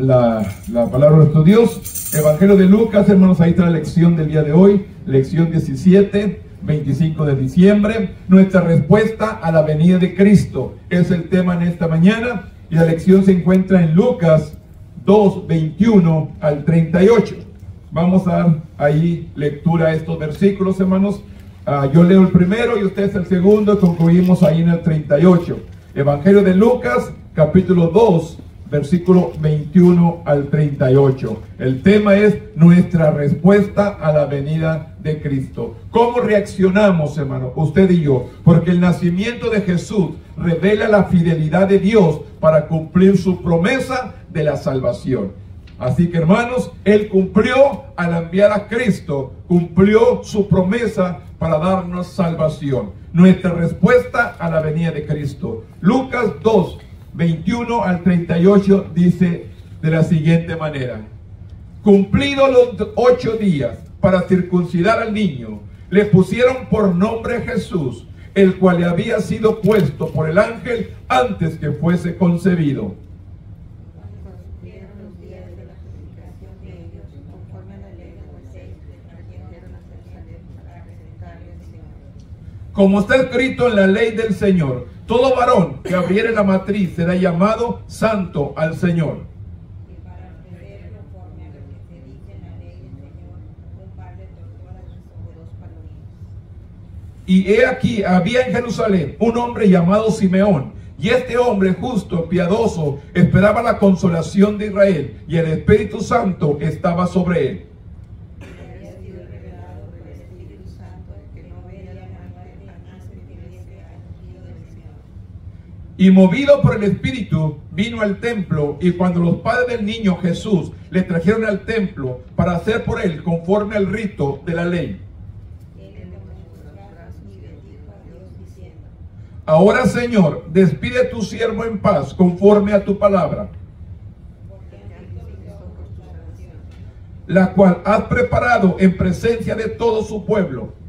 La palabra de nuestro Dios, Evangelio de Lucas, hermanos, ahí está la lección del día de hoy, lección 17, 25 de diciembre, nuestra respuesta a la venida de Cristo, es el tema en esta mañana, y la lección se encuentra en Lucas 2, 21 al 38. Vamos a dar ahí lectura a estos versículos, hermanos. Yo leo el primero y ustedes el segundo, y concluimos ahí en el 38. Evangelio de Lucas, capítulo 2, versículo 21 al 38. El tema es nuestra respuesta a la venida de Cristo. ¿Cómo reaccionamos, hermano, usted y yo? Porque el nacimiento de Jesús revela la fidelidad de Dios para cumplir su promesa de la salvación. Así que, hermanos, Él cumplió al enviar a Cristo, cumplió su promesa para darnos salvación. Nuestra respuesta a la venida de Cristo. Lucas 2, 21 al 38 dice de la siguiente manera: cumplidos los 8 días para circuncidar al niño, le pusieron por nombre Jesús, el cual le había sido puesto por el ángel antes que fuese concebido. Como está escrito en la ley del Señor, todo varón que abriere la matriz será llamado santo al Señor. Y he aquí, había en Jerusalén un hombre llamado Simeón, y este hombre justo, piadoso, esperaba la consolación de Israel, y el Espíritu Santo estaba sobre él. Y movido por el Espíritu, vino al templo, y cuando los padres del niño Jesús le trajeron al templo para hacer por él conforme al rito de la ley. Ahora, Señor, despide a tu siervo en paz, conforme a tu palabra, la cual has preparado en presencia de todo su pueblo.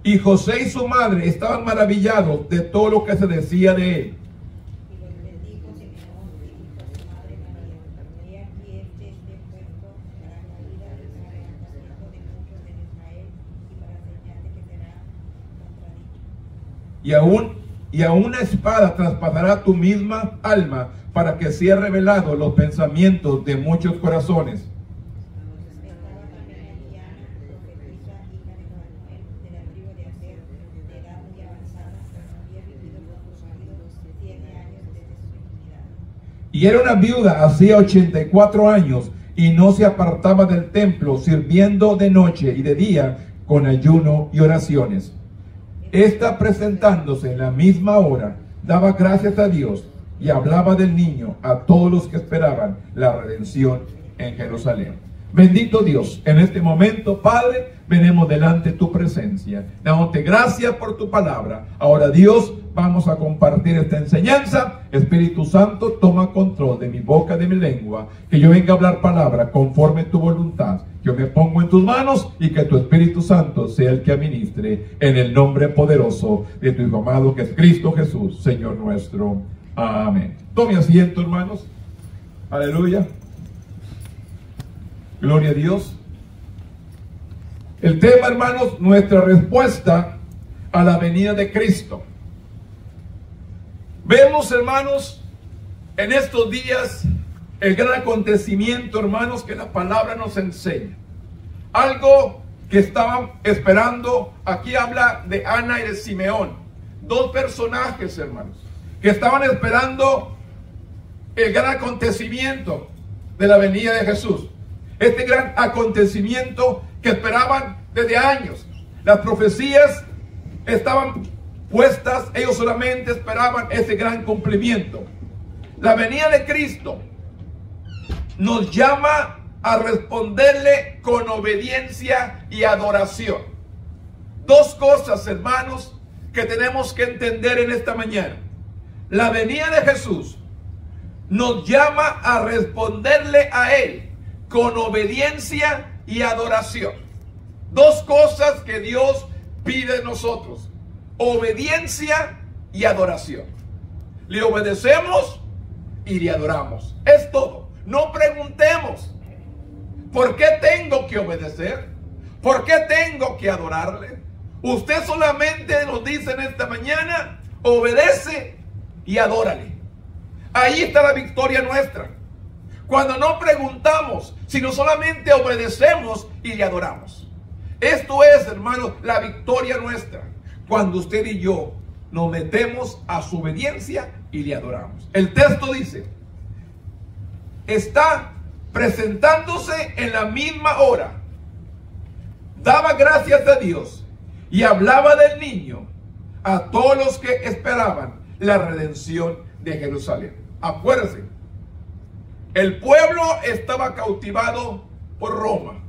Y José y su madre estaban maravillados de todo lo que se decía de él. Y aún una espada traspasará tu misma alma, para que sea revelado los pensamientos de muchos corazones. Y era una viuda hacía 84 años y no se apartaba del templo, sirviendo de noche y de día con ayuno y oraciones. Esta, presentándose en la misma hora, daba gracias a Dios y hablaba del niño a todos los que esperaban la redención en Jerusalén. Bendito Dios, en este momento, Padre, venimos delante de tu presencia, dándote gracias por tu palabra. Ahora, Dios, vamos a compartir esta enseñanza. Espíritu Santo, toma control de mi boca, de mi lengua, que yo venga a hablar palabra conforme a tu voluntad. Yo me pongo en tus manos y que tu Espíritu Santo sea el que administre, en el nombre poderoso de tu Hijo amado, que es Cristo Jesús, Señor nuestro. Amén. Tome asiento, hermanos. Aleluya. Gloria a Dios. El tema, hermanos, nuestra respuesta a la venida de Cristo. Vemos, hermanos, en estos días el gran acontecimiento, hermanos, que la palabra nos enseña. Algo que estaban esperando. Aquí habla de Ana y de Simeón, dos personajes, hermanos, que estaban esperando el gran acontecimiento de la venida de Jesús. Este gran acontecimiento que esperaban desde años. Las profecías estaban puestas, ellos solamente esperaban ese gran cumplimiento. La venida de Cristo nos llama a responderle con obediencia y adoración. Dos cosas, hermanos, que tenemos que entender en esta mañana. La venida de Jesús nos llama a responderle a Él con obediencia y adoración. Dos cosas que Dios pide de nosotros: obediencia y adoración. le obedecemos y le adoramos. Es todo. No preguntemos, ¿por qué tengo que obedecer? ¿Por qué tengo que adorarle? Usted solamente nos dice en esta mañana, obedece y adórale. Ahí está la victoria nuestra. Cuando no preguntamos, sino solamente obedecemos y le adoramos. Esto es, hermanos, la victoria nuestra. Cuando usted y yo nos metemos a su obediencia y le adoramos. El texto dice, está presentándose en la misma hora. Daba gracias a Dios y hablaba del niño a todos los que esperaban la redención de Jerusalén. Acuérdense, el pueblo estaba cautivado por Roma.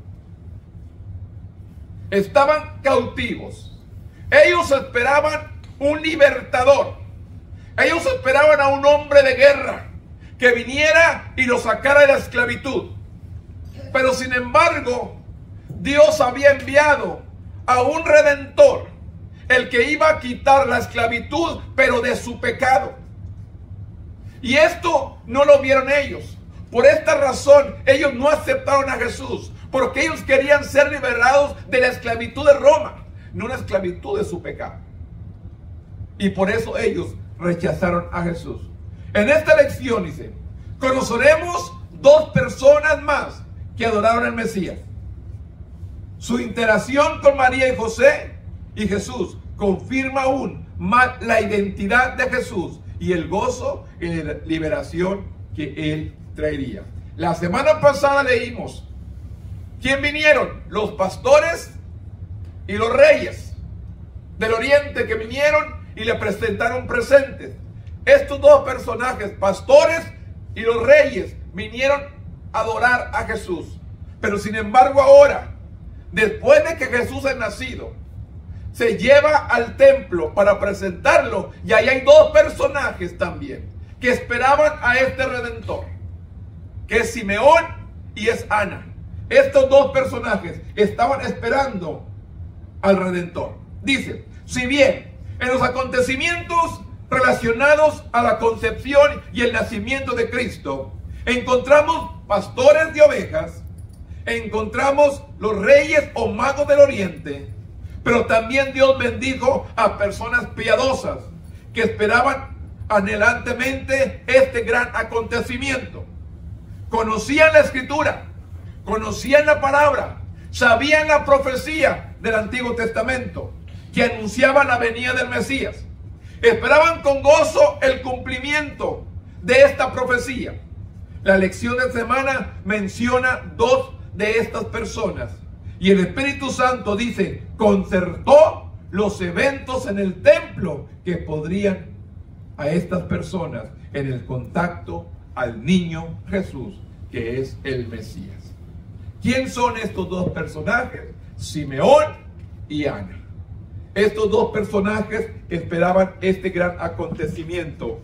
Estaban cautivos. Ellos esperaban un libertador. Ellos esperaban a un hombre de guerra que viniera y los sacara de la esclavitud. Pero sin embargo, Dios había enviado a un redentor, el que iba a quitar la esclavitud, pero de su pecado. Y esto no lo vieron ellos. Por esta razón, ellos no aceptaron a Jesús, porque ellos querían ser liberados de la esclavitud de Roma, no la esclavitud de su pecado. Y por eso ellos rechazaron a Jesús. En esta lección dice, conoceremos dos personas más que adoraron al Mesías. Su interacción con María y José y Jesús confirma aún más la identidad de Jesús y el gozo y la liberación que Él traería. La semana pasada leímos, ¿quién vinieron? Los pastores y los reyes del oriente que vinieron y le presentaron presentes. Estos dos personajes, pastores y los reyes, vinieron a adorar a Jesús. Pero sin embargo ahora, después de que Jesús es nacido, se lleva al templo para presentarlo. Y ahí hay dos personajes también que esperaban a este redentor, que es Simeón y es Ana. Estos dos personajes estaban esperando al redentor. Dice, si bien en los acontecimientos relacionados a la concepción y el nacimiento de Cristo encontramos pastores de ovejas, encontramos los reyes o magos del oriente, pero también Dios bendijo a personas piadosas que esperaban anhelantemente este gran acontecimiento. Conocían la escritura, conocían la palabra, sabían la profecía del Antiguo Testamento que anunciaba la venida del Mesías. Esperaban con gozo el cumplimiento de esta profecía. La lección de semana menciona dos de estas personas. Y el Espíritu Santo dice, concertó los eventos en el templo que podrían a estas personas en el contacto al niño Jesús, que es el Mesías. ¿Quién son estos dos personajes? Simeón y Ana. Estos dos personajes esperaban este gran acontecimiento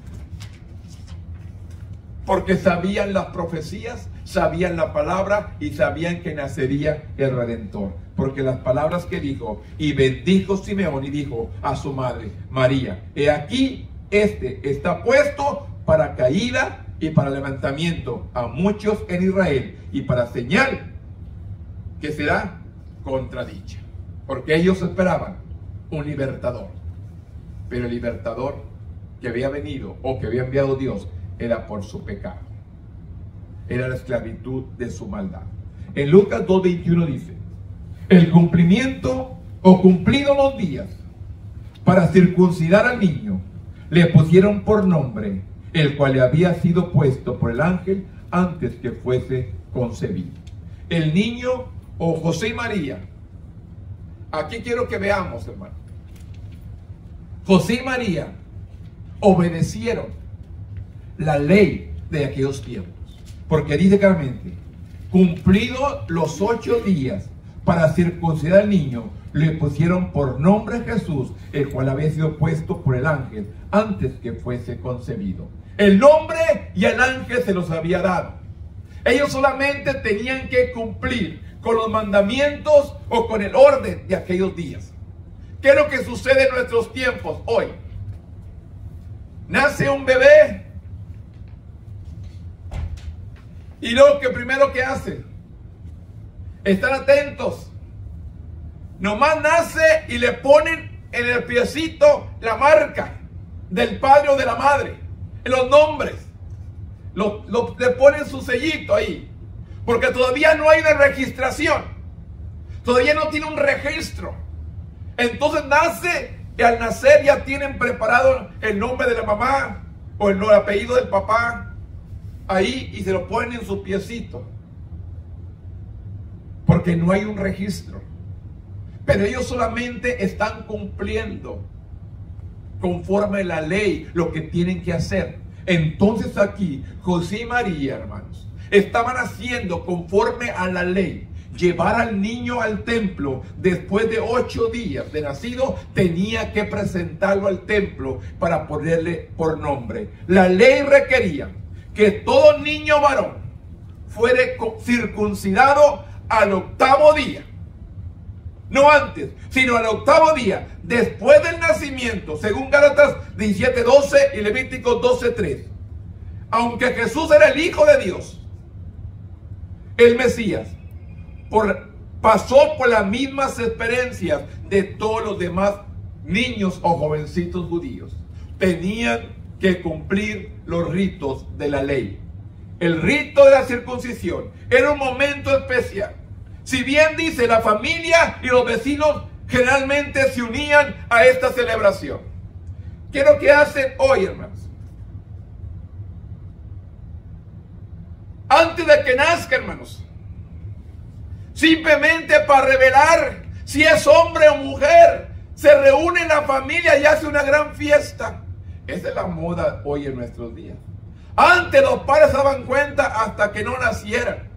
porque sabían las profecías, sabían la palabra y sabían que nacería el Redentor. Porque las palabras que dijo, y bendijo Simeón y dijo a su madre María, he aquí, este está puesto para caída y para levantamiento a muchos en Israel y para señal que será contradicha. Porque ellos esperaban un libertador, pero el libertador que había venido o que había enviado Dios era por su pecado, era la esclavitud de su maldad. En Lucas 2:21 dice, el cumplimiento o cumplidos los días para circuncidar al niño, le pusieron por nombre el cual le había sido puesto por el ángel antes que fuese concebido. El niño o José y María, aquí quiero que veamos, hermano, José y María obedecieron la ley de aquellos tiempos, porque dice claramente, cumplidos los 8 días para circuncidar al niño, le pusieron por nombre Jesús, el cual había sido puesto por el ángel antes que fuese concebido. El nombre y el ángel se los había dado. Ellos solamente tenían que cumplir con los mandamientos o con el orden de aquellos días. ¿Qué es lo que sucede en nuestros tiempos hoy? nace un bebé. Y lo que primero que hace, están atentos. Nomás nace y le ponen en el piecito la marca del padre o de la madre, en los nombres. Le ponen su sellito ahí, porque todavía no hay una registración, todavía no tiene un registro. Entonces nace, y al nacer ya tienen preparado el nombre de la mamá o el apellido del papá ahí, y se lo ponen en su piecito, porque no hay un registro. Pero ellos solamente están cumpliendo conforme a la ley lo que tienen que hacer. Entonces aquí José y María, hermanos, estaban haciendo conforme a la ley. Llevar al niño al templo después de 8 días de nacido, tenía que presentarlo al templo para ponerle por nombre. La ley requería que todo niño varón fuera circuncidado al 8º día. No antes, sino al 8º día, después del nacimiento, según Gálatas 17:12 y Levíticos 12:3. Aunque Jesús era el Hijo de Dios, el Mesías, pasó por las mismas experiencias de todos los demás niños o jovencitos judíos. Tenían que cumplir los ritos de la ley. El rito de la circuncisión era un momento especial. Si bien dice, la familia y los vecinos generalmente se unían a esta celebración. ¿Qué es lo que hacen hoy, hermanos? Antes de que nazca, hermanos, simplemente para revelar si es hombre o mujer, se reúne la familia y hace una gran fiesta. Esa es la moda hoy en nuestros días. Antes los padres se daban cuenta hasta que no nacieran.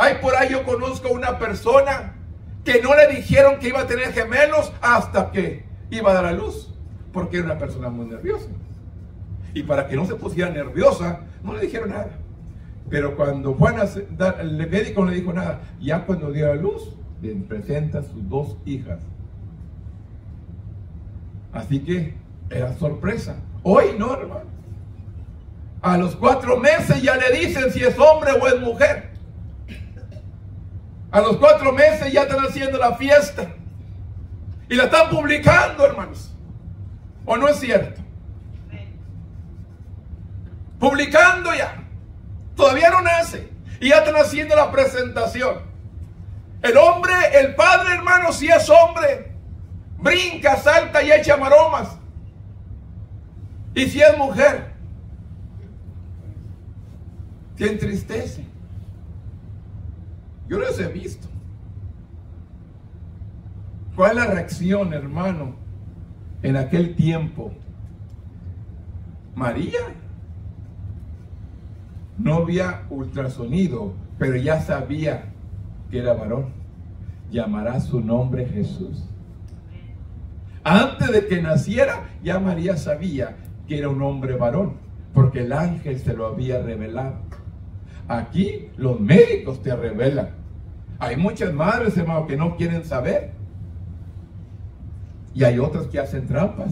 Ay, por ahí yo conozco una persona que no le dijeron que iba a tener gemelos hasta que iba a dar a luz, porque era una persona muy nerviosa. Y para que no se pusiera nerviosa, no le dijeron nada. Pero cuando fue a nacer, el médico no le dijo nada. Ya cuando dio a luz, le presenta a sus 2 hijas. Así que era sorpresa. Hoy no, hermano. A los 4 meses ya le dicen si es hombre o es mujer. A los 4 meses ya están haciendo la fiesta. Y la están publicando, hermanos. ¿O no es cierto? Publicando ya. Todavía no nace. Y ya están haciendo la presentación. El hombre, el padre, hermano, si es hombre, brinca, salta y echa maromas. Y si es mujer, se entristece. Yo los he visto. ¿Cuál es la reacción, hermano, en aquel tiempo? María no había ultrasonido, pero ya sabía que era varón. Llamará su nombre Jesús. Antes de que naciera, ya María sabía que era un hombre varón, porque el ángel se lo había revelado. Aquí los médicos te revelan. Hay muchas madres, hermano, que no quieren saber. Y hay otras que hacen trampas.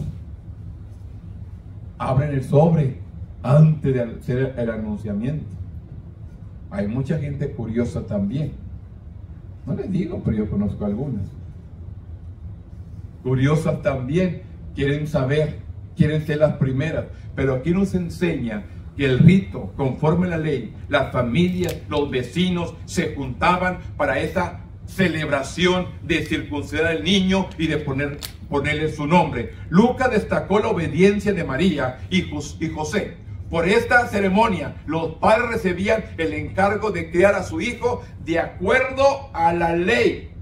Abren el sobre antes de hacer el anunciamiento. Hay mucha gente curiosa también. No les digo, pero yo conozco algunas. Curiosas también, quieren saber, quieren ser las primeras. Pero aquí nos enseña que el rito, conforme a la ley, las familias, los vecinos se juntaban para esa celebración de circuncidar al niño y de ponerle su nombre. Lucas destacó la obediencia de María y José. Por esta ceremonia, los padres recibían el encargo de criar a su hijo de acuerdo a la ley.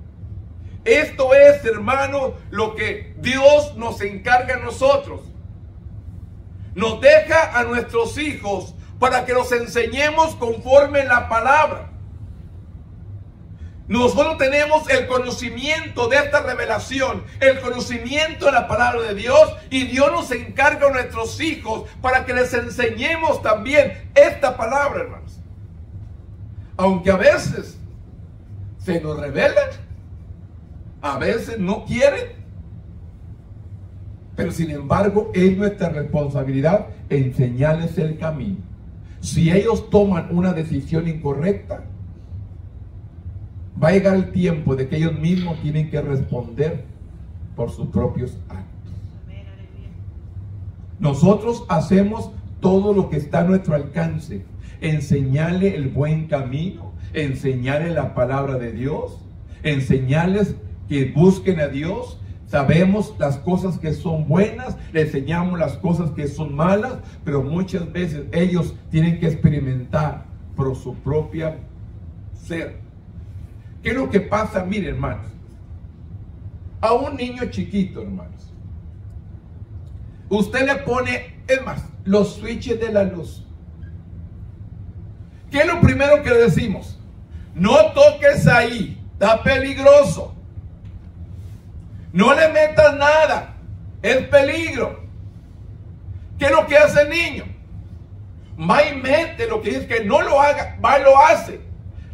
Esto es, hermanos, lo que Dios nos encarga a nosotros. Nos deja a nuestros hijos para que los enseñemos conforme la palabra. Nosotros tenemos el conocimiento de esta revelación, el conocimiento de la palabra de Dios, y Dios nos encarga a nuestros hijos para que les enseñemos también esta palabra, hermanos. Aunque a veces se nos revelan, a veces no quieren. Pero sin embargo, es nuestra responsabilidad enseñarles el camino. Si ellos toman una decisión incorrecta, va a llegar el tiempo de que ellos mismos tienen que responder por sus propios actos. Nosotros hacemos todo lo que está a nuestro alcance. Enseñarle el buen camino, enseñarle la palabra de Dios, enseñarles que busquen a Dios. Sabemos las cosas que son buenas, le enseñamos las cosas que son malas, pero muchas veces ellos tienen que experimentar por su propia ser. ¿Qué es lo que pasa? Miren, hermanos, a un niño chiquito, hermanos, usted le pone, es más, los switches de la luz. ¿Qué es lo primero que le decimos? No toques ahí, está peligroso. No le metas nada, es peligro. ¿Qué es lo que hace el niño? Va y mete lo que dice que no lo haga, va y lo hace.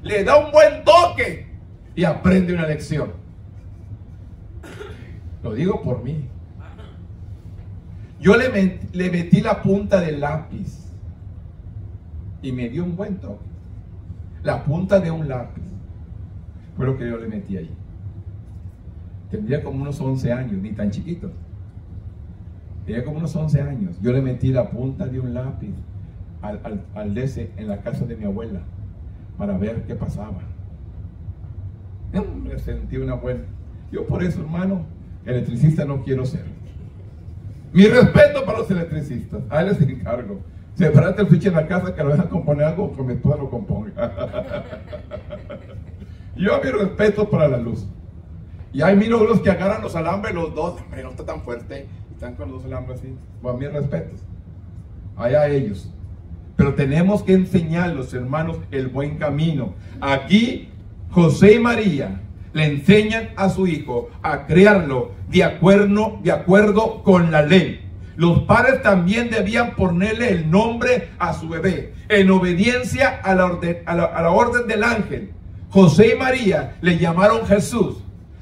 Le da un buen toque y aprende una lección. Lo digo por mí. Yo le metí la punta del lápiz y me dio un buen toque. La punta de un lápiz fue lo que yo le metí ahí. Tendría como unos 11 años, ni tan chiquito. Tenía como unos 11 años. Yo le metí la punta de un lápiz al DC en la casa de mi abuela para ver qué pasaba. Me sentí una buena. Yo por eso, hermano, electricista no quiero ser. Mi respeto para los electricistas. Ahí les encargo. Separate el switch en la casa, que lo dejan componer algo, que mi esposa lo componga. Yo mi respeto para la luz. Y hay miro los que agarran los alambres, los dos, hombre, no está tan fuerte, y están con los alambres así. Bueno, mis respetos. Allá ellos. Pero tenemos que enseñarlos, hermanos, el buen camino. Aquí, José y María le enseñan a su hijo a criarlo de acuerdo con la ley. Los padres también debían ponerle el nombre a su bebé, en obediencia a la orden del ángel. José y María le llamaron Jesús.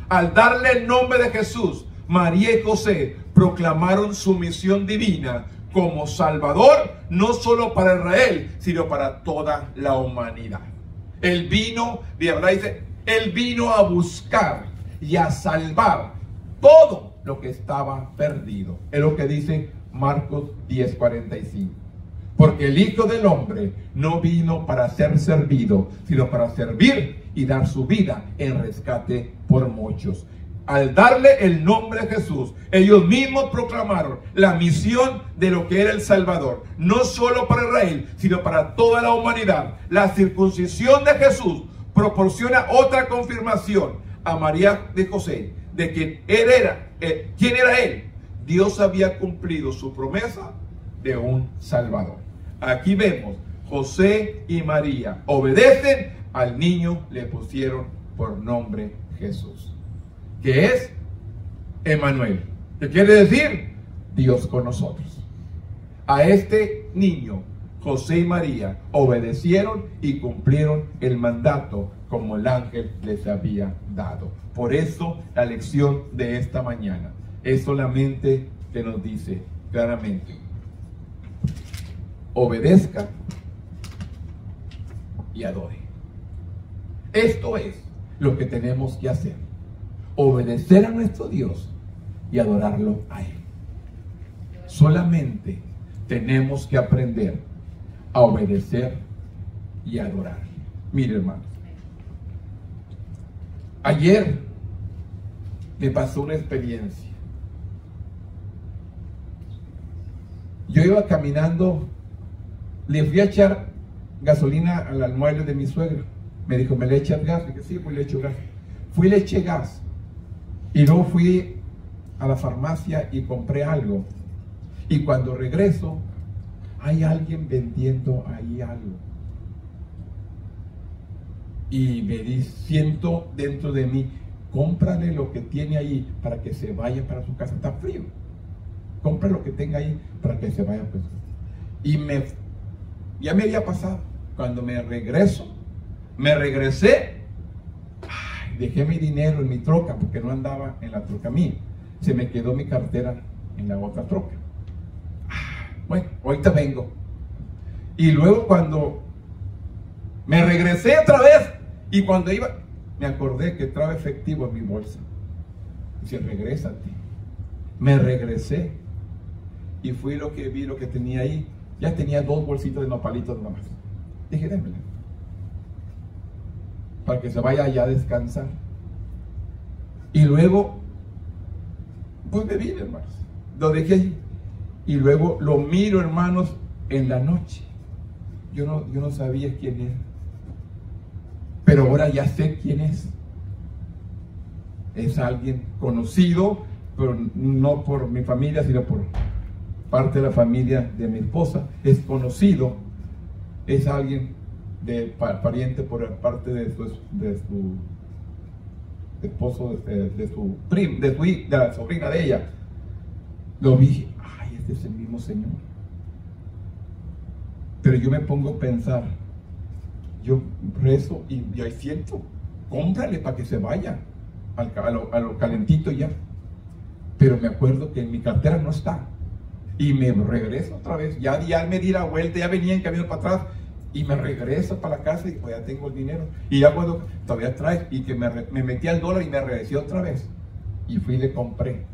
Al darle el nombre de Jesús, María y José proclamaron su misión divina como Salvador, no solo para Israel, sino para toda la humanidad. Él vino, de verdad dice, Él vino a buscar y a salvar todo lo que estaba perdido. Es lo que dice Marcos 10:45. Porque el Hijo del Hombre no vino para ser servido, sino para servir y dar su vida en rescate por muchos. Al darle el nombre de Jesús, ellos mismos proclamaron la misión de lo que era el Salvador, no solo para Israel, sino para toda la humanidad. La circuncisión de Jesús proporciona otra confirmación a María de José de que quién era él. Dios había cumplido su promesa de un Salvador. Aquí vemos, José y María obedecen, al niño le pusieron por nombre Jesús, que es Emmanuel, que quiere decir Dios con nosotros. A este niño, José y María obedecieron y cumplieron el mandato como el ángel les había dado. Por eso la lección de esta mañana es solamente que nos dice claramente: obedezca y adore. Esto es lo que tenemos que hacer: obedecer a nuestro Dios y adorarlo a Él. Solamente tenemos que aprender a obedecer y adorar. Mire, hermanos, ayer me pasó una experiencia. Yo iba caminando, le fui a echar gasolina al almuerzo de mi suegra. Me dijo, ¿me le echas gas? Y dije, sí, pues le echo gas. Fui y le eché gas. Y luego fui a la farmacia y compré algo. Y cuando regreso, hay alguien vendiendo ahí algo. Y siento dentro de mí, cómprale lo que tiene ahí para que se vaya para su casa. Está frío. Compra lo que tenga ahí para que se vaya pues. Y ya me había pasado. Cuando me regresé, dejé mi dinero en mi troca porque no andaba en la troca mía. Se me quedó mi cartera en la otra troca. Bueno, ahorita vengo. Y luego cuando me regresé otra vez, y cuando iba, me acordé que trae efectivo en mi bolsa. Dice, regrésate. Me regresé y fui lo que vi, lo que tenía ahí. Ya tenía 2 bolsitas de nopalitos nada más. Dije, démela, para que se vaya allá a descansar. Y luego, pues me vine, hermanos. Lo dejé allí. Y luego lo miro, hermanos, en la noche. Yo no sabía quién era. Pero ahora ya sé quién es. Es alguien conocido, pero no por mi familia, sino por parte de la familia de mi esposa. Es conocido. Es alguien pariente por parte de su esposo, de la sobrina de ella. Lo vi, ay, este es el mismo Señor. Pero yo me pongo a pensar, yo rezo y ahí siento, cómprale para que se vaya a lo calentito ya. Pero me acuerdo que en mi cartera no está. Y me regreso otra vez, ya me di la vuelta, ya venía en camino para atrás. Y me regreso para la casa y pues ya tengo el dinero. Y ya cuando todavía traes, y que me metí al dólar y me regresé otra vez. Y fui y le compré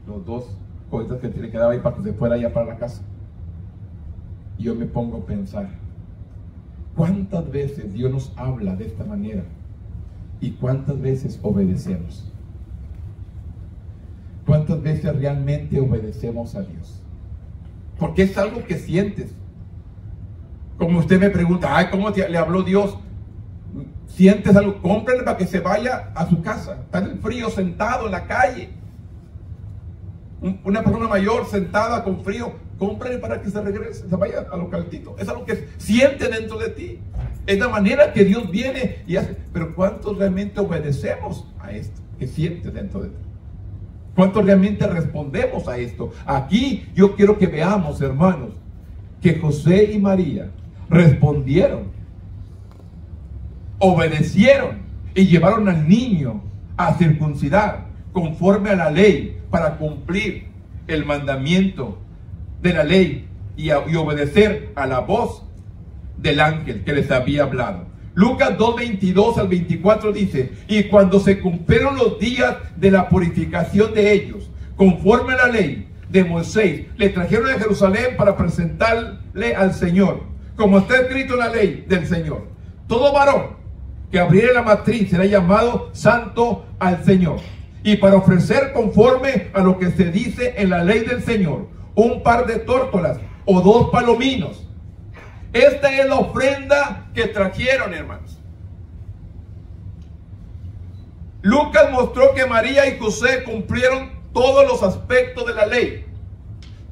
los 2 cositas que le quedaba ahí para que se fuera ya para la casa. Y yo me pongo a pensar, ¿cuántas veces Dios nos habla de esta manera? ¿Y cuántas veces obedecemos? ¿Cuántas veces realmente obedecemos a Dios? Porque es algo que sientes. Como usted me pregunta, ay, ¿cómo le habló Dios? Sientes algo, cómprale para que se vaya a su casa. Está en el frío, sentado en la calle. Una persona mayor sentada con frío, cómprale para que se regrese, se vaya a lo calentito. Es algo que siente dentro de ti. Es la manera que Dios viene y hace. Pero ¿cuántos realmente obedecemos a esto que siente dentro de ti? ¿Cuántos realmente respondemos a esto? Aquí yo quiero que veamos, hermanos, que José y María respondieron, obedecieron y llevaron al niño a circuncidar conforme a la ley para cumplir el mandamiento de la ley y obedecer a la voz del ángel que les había hablado. Lucas 2:22 al 24 dice, y cuando se cumplieron los días de la purificación de ellos, conforme a la ley de Moisés, le trajeron a Jerusalén para presentarle al Señor, como está escrito en la ley del Señor. Todo varón que abriere la matriz será llamado santo al Señor. Y para ofrecer conforme a lo que se dice en la ley del Señor, un par de tórtolas o 2 palominos. Esta es la ofrenda que trajeron, hermanos. Lucas mostró que María y José cumplieron todos los aspectos de la ley.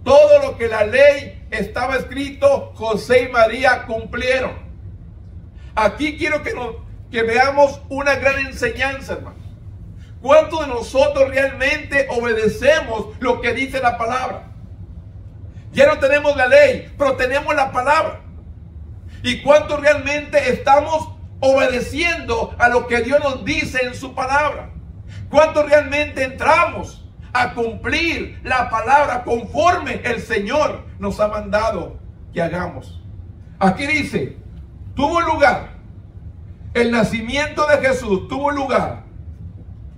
Todo lo que la ley estaba escrito, José y María cumplieron. Aquí quiero que veamos una gran enseñanza, hermanos. ¿Cuántos de nosotros realmente obedecemos lo que dice la palabra? Ya no tenemos la ley, pero tenemos la palabra. ¿Y cuántos realmente estamos obedeciendo a lo que Dios nos dice en su palabra? ¿Cuántos realmente entramos a cumplir la palabra conforme el Señor nos ha mandado que hagamos? Aquí dice, tuvo lugar, el nacimiento de Jesús tuvo lugar.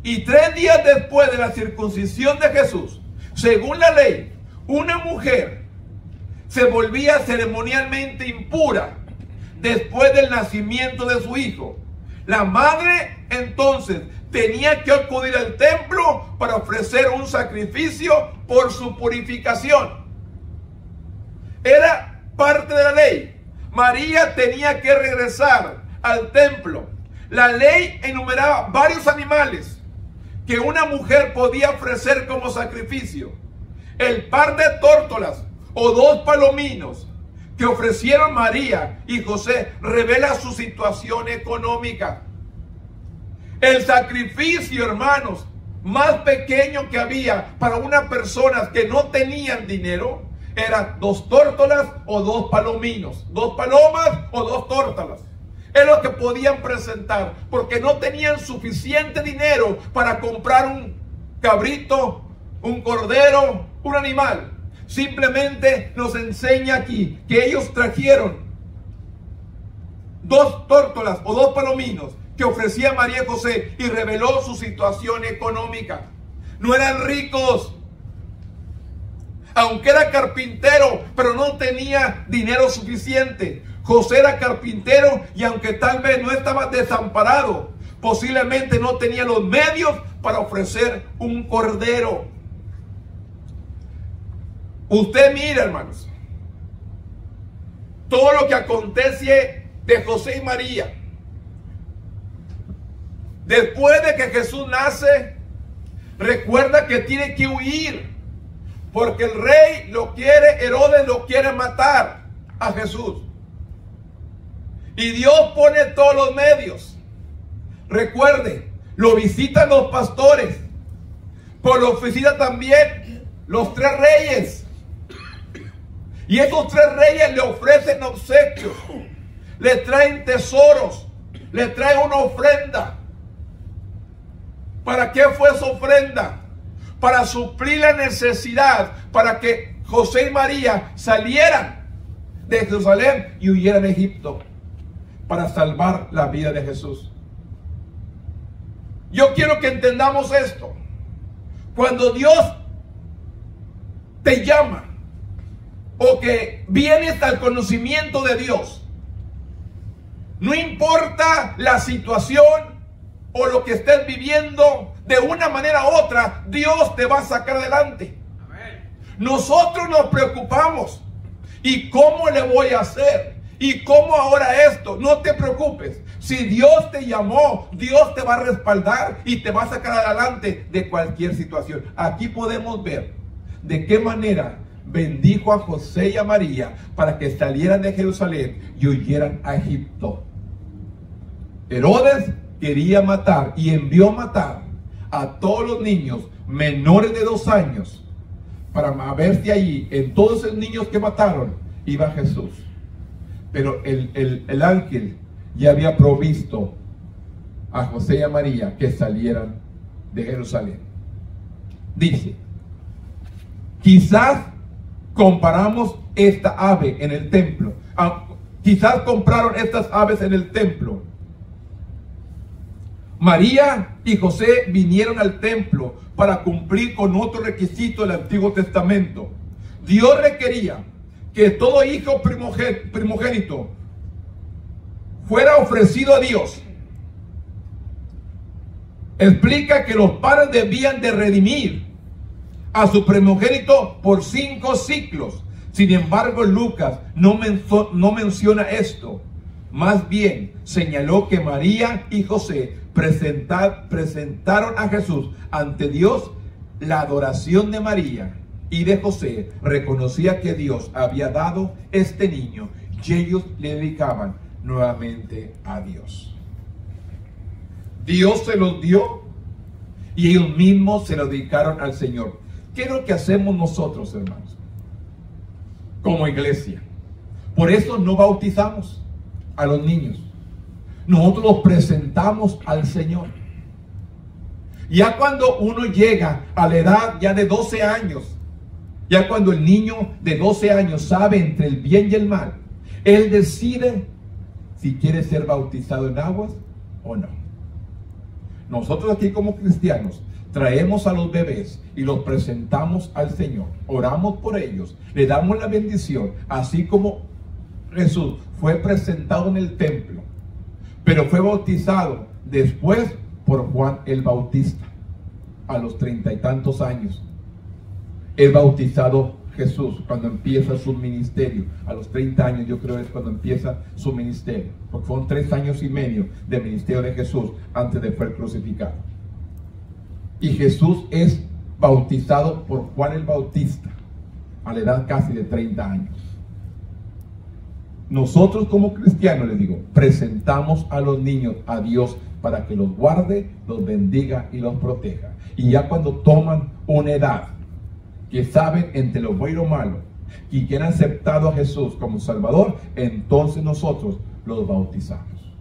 Y 3 días después de la circuncisión de Jesús, según la ley, una mujer se volvía ceremonialmente impura después del nacimiento de su hijo. La madre entonces tenía que acudir al templo para ofrecer un sacrificio por su purificación. Era parte de la ley. María tenía que regresar al templo. La ley enumeraba varios animales que una mujer podía ofrecer como sacrificio. El par de tórtolas o 2 palominos que ofrecieron María y José revela su situación económica. El sacrificio, hermanos, más pequeño que había para una persona que no tenían dinero eran 2 tórtolas o 2 palominos, 2 palomas o 2 tórtolas. Es lo que podían presentar, porque no tenían suficiente dinero para comprar un cabrito, un cordero un animal. Simplemente nos enseña aquí que ellos trajeron 2 tórtolas o 2 palominos que ofrecía María y José, y reveló su situación económica. No eran ricos, aunque era carpintero, pero no tenía dinero suficiente. José era carpintero, y aunque tal vez no estaba desamparado, posiblemente no tenía los medios para ofrecer un cordero. Usted mira, hermanos, todo lo que acontece de José y María. Después de que Jesús nace, recuerda que tiene que huir, porque el rey lo quiere, Herodes lo quiere matar a Jesús. Y Dios pone todos los medios. Recuerde, lo visitan los pastores, pero lo visitan también los 3 reyes. Y esos 3 reyes le ofrecen obsequios, le traen tesoros, le traen una ofrenda. ¿Para qué fue esa ofrenda? Para suplir la necesidad, para que José y María salieran de Jerusalén y huyeran a Egipto, para salvar la vida de Jesús. Yo quiero que entendamos esto. Cuando Dios te llama, o que vienes al conocimiento de Dios, no importa la situación o lo que estés viviendo, de una manera u otra, Dios te va a sacar adelante. Amén. Nosotros nos preocupamos. ¿Y cómo le voy a hacer? ¿Y cómo ahora esto? No te preocupes. Si Dios te llamó, Dios te va a respaldar y te va a sacar adelante de cualquier situación. Aquí podemos ver de qué manera bendijo a José y a María para que salieran de Jerusalén y huyeran a Egipto. Herodes quería matar y envió matar a todos los niños menores de 2 años para ver si allí, en todos esos niños que mataron, iba Jesús. Pero el ángel ya había provisto a José y a María que salieran de Jerusalén. Dice, quizás comparamos esta ave en el templo. Quizás compraron estas aves en el templo. María y José vinieron al templo para cumplir con otro requisito del Antiguo Testamento. Dios requería que todo hijo primogénito fuera ofrecido a Dios. Explica que los padres debían de redimir a su primogénito por 5 ciclos. Sin embargo, Lucas no menciona esto. Más bien señaló que María y José presentaron a Jesús ante Dios. La adoración de María y de José reconocía que Dios había dado este niño, y ellos le dedicaban nuevamente a Dios. Dios se los dio y ellos mismos se lo dedicaron al Señor. ¿Qué es lo que hacemos nosotros, hermanos? Como iglesia. Por eso no bautizamos a los niños. Nosotros los presentamos al Señor. Ya cuando uno llega a la edad ya de 12 años, ya cuando el niño de 12 años sabe entre el bien y el mal, él decide si quiere ser bautizado en aguas o no. Nosotros aquí como cristianos traemos a los bebés y los presentamos al Señor, oramos por ellos, le damos la bendición, así como Jesús fue presentado en el templo, pero fue bautizado después por Juan el Bautista a los 30 y tantos años. Es bautizado Jesús cuando empieza su ministerio. A los 30 años yo creo es cuando empieza su ministerio, porque fueron 3 años y medio de ministerio de Jesús antes de ser crucificado. Y Jesús es bautizado por Juan el Bautista a la edad casi de 30 años. Nosotros como cristianos, les digo, presentamos a los niños a Dios para que los guarde, los bendiga y los proteja. Y ya cuando toman una edad que saben entre lo bueno y lo malo y que han aceptado a Jesús como Salvador, entonces nosotros los bautizamos.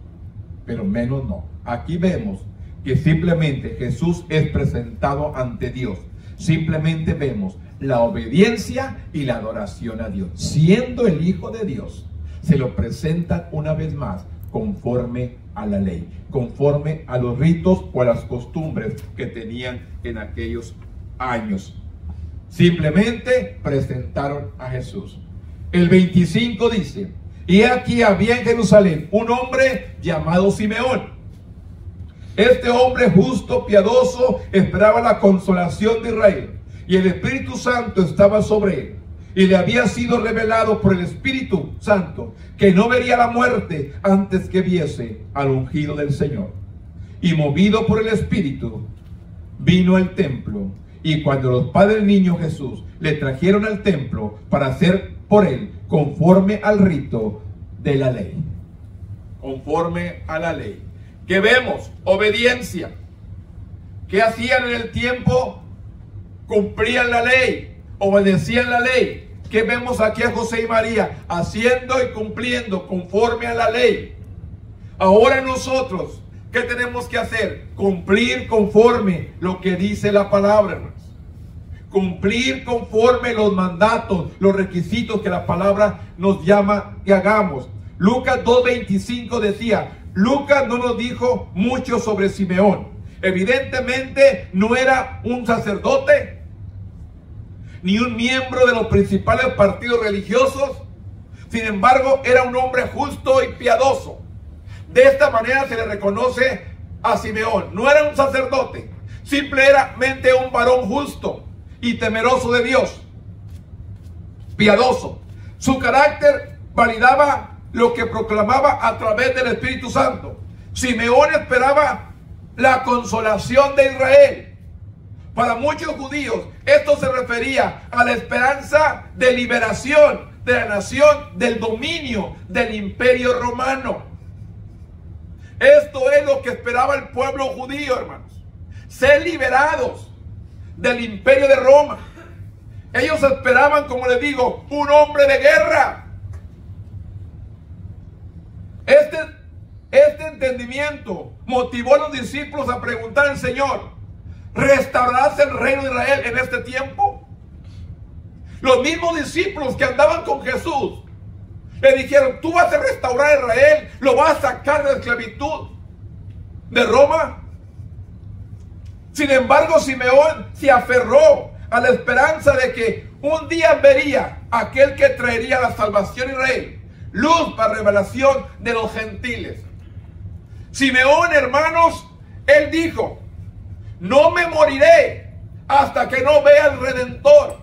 Pero menos no. Aquí vemos que simplemente Jesús es presentado ante Dios. Simplemente vemos la obediencia y la adoración a Dios. Siendo el Hijo de Dios, se lo presentan una vez más conforme a la ley, conforme a los ritos o a las costumbres que tenían en aquellos años. Simplemente presentaron a Jesús. El 25 dice: y aquí había en Jerusalén un hombre llamado Simeón. Este hombre justo, piadoso, esperaba la consolación de Israel, y el Espíritu Santo estaba sobre él. Y le había sido revelado por el Espíritu Santo que no vería la muerte antes que viese al ungido del Señor. Y movido por el Espíritu, vino al templo. Y cuando los padres del niño Jesús le trajeron al templo para hacer por él conforme al rito de la ley. Conforme a la ley. ¿Qué vemos? Obediencia. ¿Qué hacían en el tiempo? Cumplían la ley, obedecían la ley. ¿Qué vemos aquí a José y María? Haciendo y cumpliendo conforme a la ley. Ahora nosotros, ¿qué tenemos que hacer? Cumplir conforme lo que dice la palabra, hermanos. Cumplir conforme los mandatos, los requisitos que la palabra nos llama que hagamos. Lucas 2:25 decía, Lucas no nos dijo mucho sobre Simeón. Evidentemente no era un sacerdote, ni un miembro de los principales partidos religiosos. Sin embargo, era un hombre justo y piadoso. De esta manera se le reconoce a Simeón. No era un sacerdote, simplemente un varón justo y temeroso de Dios, piadoso. Su carácter validaba lo que proclamaba a través del Espíritu Santo. Simeón esperaba la consolación de Israel. Para muchos judíos esto se refería a la esperanza de liberación de la nación del dominio del imperio romano. Esto es lo que esperaba el pueblo judío, hermanos. Ser liberados del imperio de Roma. Ellos esperaban, como les digo, un hombre de guerra. Este entendimiento motivó a los discípulos a preguntar al Señor: ¿restaurarás el reino de Israel en este tiempo? Los mismos discípulos que andaban con Jesús le dijeron: tú vas a restaurar a Israel, lo vas a sacar de la esclavitud de Roma. Sin embargo, Simeón se aferró a la esperanza de que un día vería a aquel que traería la salvación a Israel, luz para revelación de los gentiles. Simeón, hermanos, él dijo: no me moriré hasta que no vea al Redentor.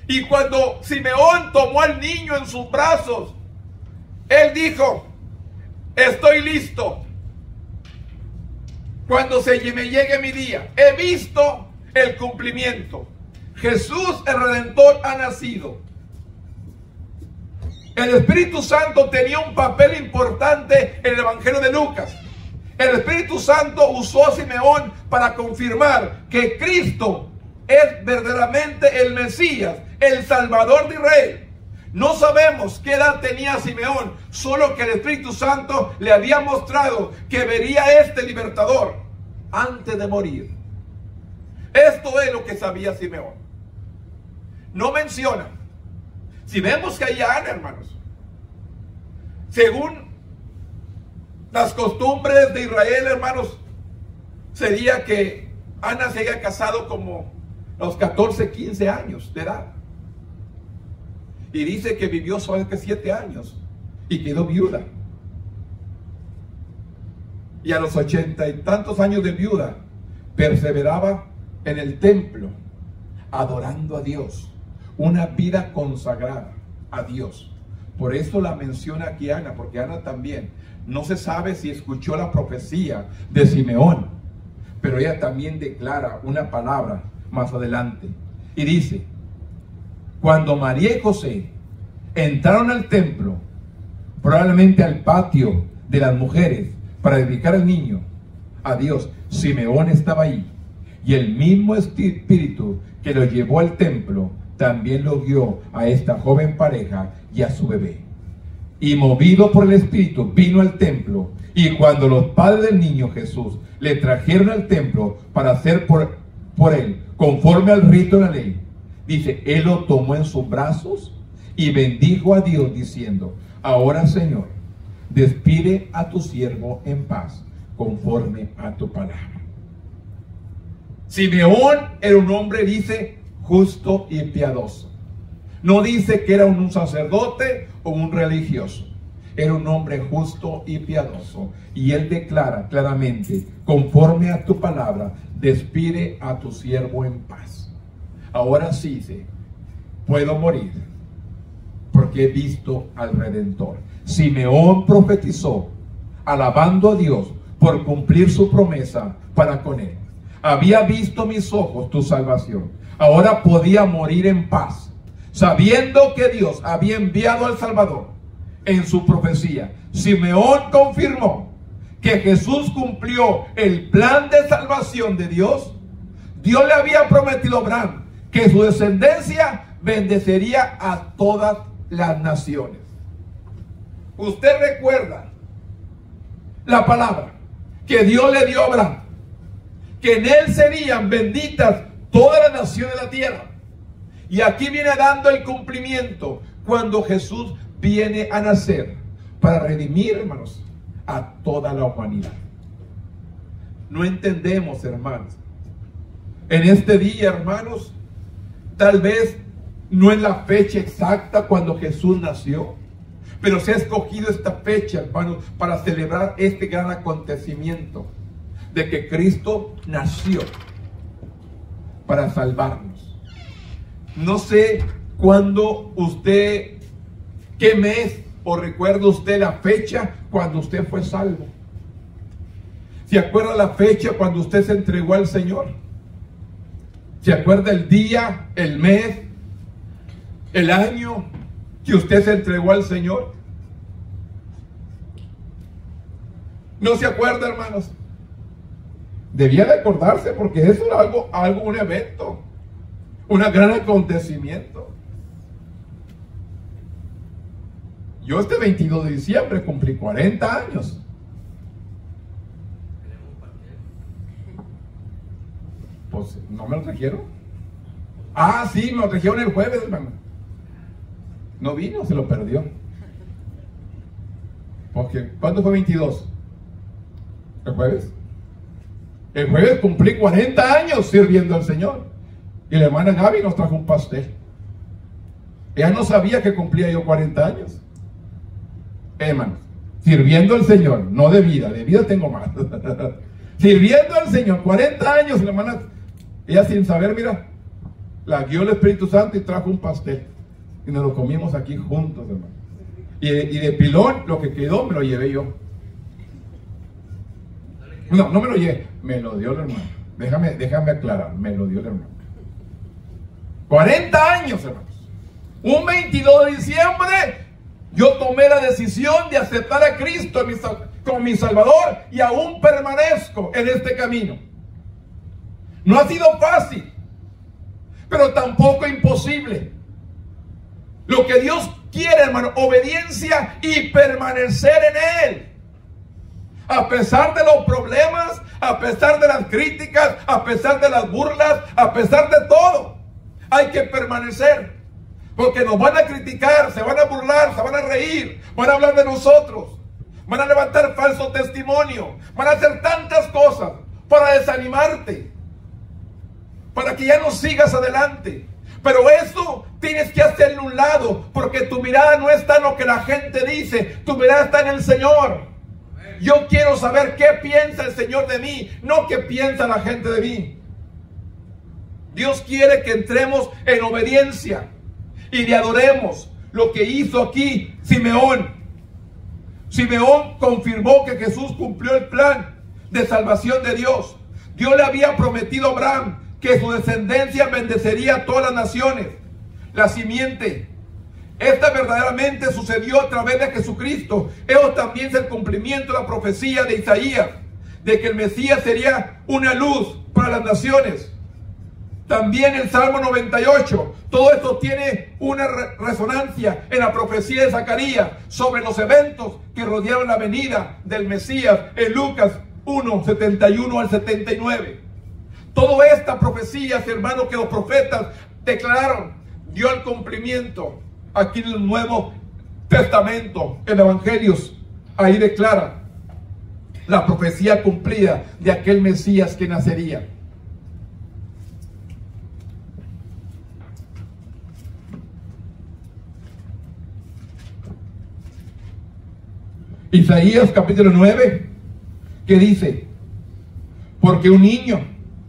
Y cuando Simeón tomó al niño en sus brazos, él dijo: estoy listo. Cuando me llegue mi día, he visto el cumplimiento. Jesús el Redentor ha nacido. El Espíritu Santo tenía un papel importante en el Evangelio de Lucas. El Espíritu Santo usó a Simeón para confirmar que Cristo es verdaderamente el Mesías, el Salvador de Israel. No sabemos qué edad tenía Simeón, solo que el Espíritu Santo le había mostrado que vería a este libertador antes de morir. Esto es lo que sabía Simeón. No menciona. Si vemos que hay Ana, hermanos, según las costumbres de Israel, hermanos, sería que Ana se haya casado como a los 14, 15 años de edad. Y dice que vivió solamente 7 años y quedó viuda. Y a los 80 y tantos años de viuda, perseveraba en el templo, adorando a Dios. Una vida consagrada a Dios. Por eso la menciona aquí Ana, porque Ana también, no se sabe si escuchó la profecía de Simeón, pero ella también declara una palabra más adelante. Y dice: cuando María y José entraron al templo, probablemente al patio de las mujeres, para dedicar al niño a Dios, Simeón estaba ahí. Y el mismo espíritu que lo llevó al templo también lo guió a esta joven pareja y a su bebé. Y movido por el Espíritu vino al templo. Y cuando los padres del niño Jesús le trajeron al templo para hacer por él conforme al rito de la ley, Dice, él lo tomó en sus brazos y bendijo a Dios diciendo, ahora Señor, despide a tu siervo en paz, conforme a tu palabra. Simeón era un hombre, dice, justo y piadoso. No dice que era un sacerdote o un religioso. Era un hombre justo y piadoso. Y él declara claramente, conforme a tu palabra, despide a tu siervo en paz. Ahora sí dice, puedo morir porque he visto al Redentor. Simeón profetizó, alabando a Dios por cumplir su promesa para con él. Había visto mis ojos tu salvación. Ahora podía morir en paz, sabiendo que Dios había enviado al Salvador. En su profecía, Simeón confirmó que Jesús cumplió el plan de salvación de Dios. Dios le había prometido a Abraham que su descendencia bendecería a todas las naciones. Usted recuerda la palabra que Dios le dio a Abraham, que en él serían benditas todas las naciones de la tierra. Y aquí viene dando el cumplimiento cuando Jesús viene a nacer para redimir, hermanos, a toda la humanidad. No entendemos, hermanos. En este día, hermanos, tal vez no es la fecha exacta cuando Jesús nació, pero se ha escogido esta fecha, hermanos, para celebrar este gran acontecimiento de que Cristo nació para salvarnos. No sé cuándo usted, qué mes o recuerda usted la fecha cuando usted fue salvo. ¿Se acuerda la fecha cuando usted se entregó al Señor? ¿Se acuerda el día, el mes, el año que usted se entregó al Señor? ¿No se acuerda, hermanos? Debía de acordarse, porque eso era un evento, un gran acontecimiento. Yo este 22 de diciembre cumplí 40 años. Pues no me lo trajeron. Ah, sí, me lo trajeron el jueves, hermano. No vino, se lo perdió. Porque, ¿cuándo fue 22? ¿El jueves? El jueves cumplí 40 años sirviendo al Señor. Y la hermana Gaby nos trajo un pastel. Ella no sabía que cumplía yo 40 años. Hermanos, sirviendo al Señor, no de vida tengo más. Sirviendo al Señor, 40 años, la hermana, ella sin saber, mira, la guió el Espíritu Santo y trajo un pastel. Y nos lo comimos aquí juntos, hermano. Y de pilón, lo que quedó, me lo llevé yo. No me lo llevé, me lo dio el hermano. Déjame aclarar, me lo dio el hermano. 40 años, hermanos. Un 22 de diciembre, yo tomé la decisión de aceptar a Cristo como mi Salvador y aún permanezco en este camino. No ha sido fácil, pero tampoco imposible. Lo que Dios quiere, hermano, obediencia y permanecer en Él. A pesar de los problemas, a pesar de las críticas, a pesar de las burlas, a pesar de todo, hay que permanecer. Porque nos van a criticar, se van a burlar, se van a reír, van a hablar de nosotros, van a levantar falso testimonio, van a hacer tantas cosas para desanimarte, para que ya no sigas adelante. Pero eso tienes que hacerlo a un lado, porque tu mirada no está en lo que la gente dice, tu mirada está en el Señor. Yo quiero saber qué piensa el Señor de mí, no qué piensa la gente de mí. Dios quiere que entremos en obediencia y le adoremos. Lo que hizo aquí Simeón. Simeón confirmó que Jesús cumplió el plan de salvación de Dios. Dios le había prometido a Abraham que su descendencia bendecería a todas las naciones. La simiente. Esta verdaderamente sucedió a través de Jesucristo. Eso también es el cumplimiento de la profecía de Isaías, de que el Mesías sería una luz para las naciones. También el Salmo 98. Todo esto tiene una resonancia en la profecía de Zacarías sobre los eventos que rodearon la venida del Mesías en Lucas 1, 71 al 79. Toda esta profecía, hermano, que los profetas declararon, dio el cumplimiento. Aquí en el Nuevo Testamento, en Evangelios, ahí declara la profecía cumplida de aquel Mesías que nacería. Isaías capítulo 9, que dice, porque un niño,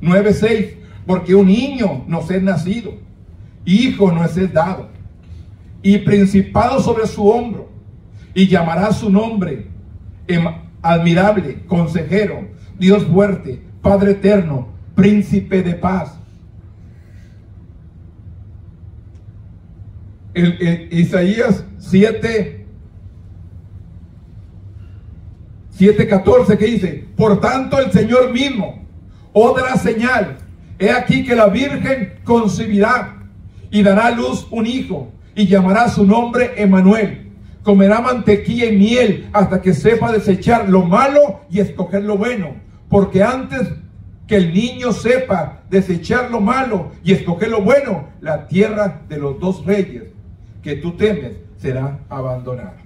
9:6, porque un niño nos es nacido, hijo nos es dado, y principado sobre su hombro, y llamará su nombre admirable, consejero, Dios fuerte, Padre eterno, príncipe de paz. Isaías 7:14, que dice, por tanto el Señor mismo os dará señal, he aquí que la Virgen concebirá y dará a luz un hijo, y llamará su nombre Emmanuel. Comerá mantequilla y miel hasta que sepa desechar lo malo y escoger lo bueno, porque antes que el niño sepa desechar lo malo y escoger lo bueno, la tierra de los dos reyes que tú temes será abandonada.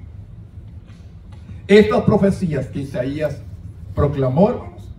Estas profecías que Isaías proclamó, hermanos,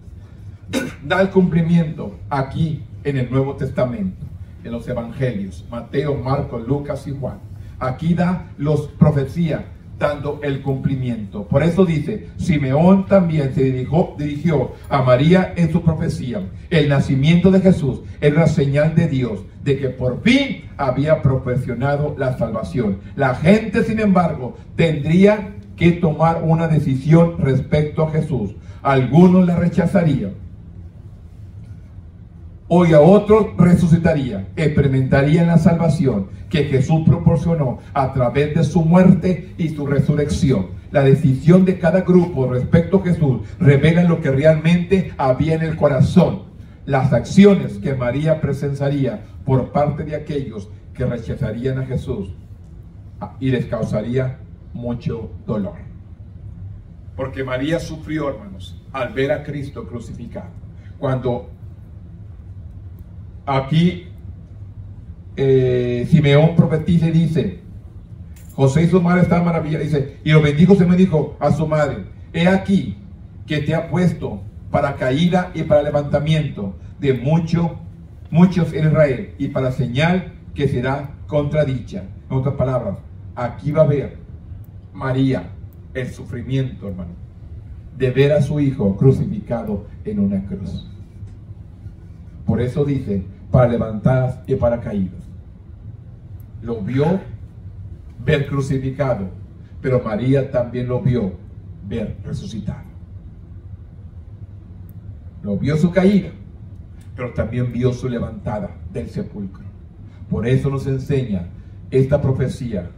da el cumplimiento aquí en el Nuevo Testamento, en los Evangelios, Mateo, Marcos, Lucas y Juan. Aquí da los profecías dando el cumplimiento. Por eso dice, Simeón también se dirigió a María en su profecía. El nacimiento de Jesús era la señal de Dios de que por fin había proporcionado la salvación. La gente, sin embargo, tendría que tomar una decisión respecto a Jesús. Algunos la rechazarían, hoy a otros resucitaría, experimentarían la salvación que Jesús proporcionó a través de su muerte y su resurrección. La decisión de cada grupo respecto a Jesús revela lo que realmente había en el corazón. Las acciones que María presenciaría por parte de aquellos que rechazarían a Jesús y les causaría mucho dolor. Porque María sufrió, hermanos, al ver a Cristo crucificado. Cuando aquí Simeón profetiza y dice, José y su madre estaban maravillados, dice, y lo bendijo, se me dijo a su madre, he aquí que te ha puesto para caída y para levantamiento de muchos en Israel, y para señal que será contradicha. En otras palabras, aquí va a ver María el sufrimiento, hermano, de ver a su hijo crucificado en una cruz. Por eso dice, para levantadas y para caídas. Lo vio ver crucificado, pero María también lo vio ver resucitado. Lo vio su caída, pero también vio su levantada del sepulcro. Por eso nos enseña esta profecía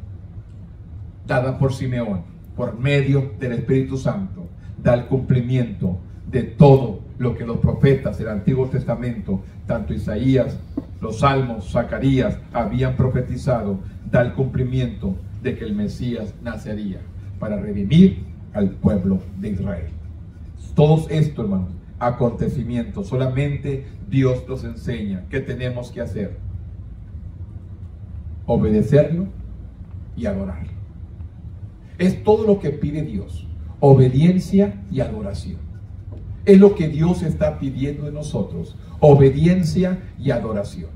dada por Simeón, por medio del Espíritu Santo, da el cumplimiento de todo lo que los profetas del Antiguo Testamento, tanto Isaías, los Salmos, Zacarías, habían profetizado, da el cumplimiento de que el Mesías nacería para redimir al pueblo de Israel. Todos estos, hermanos, acontecimientos, solamente Dios nos enseña qué tenemos que hacer: obedecerlo y adorarlo. Es todo lo que pide Dios, obediencia y adoración. Es lo que Dios está pidiendo de nosotros, obediencia y adoración.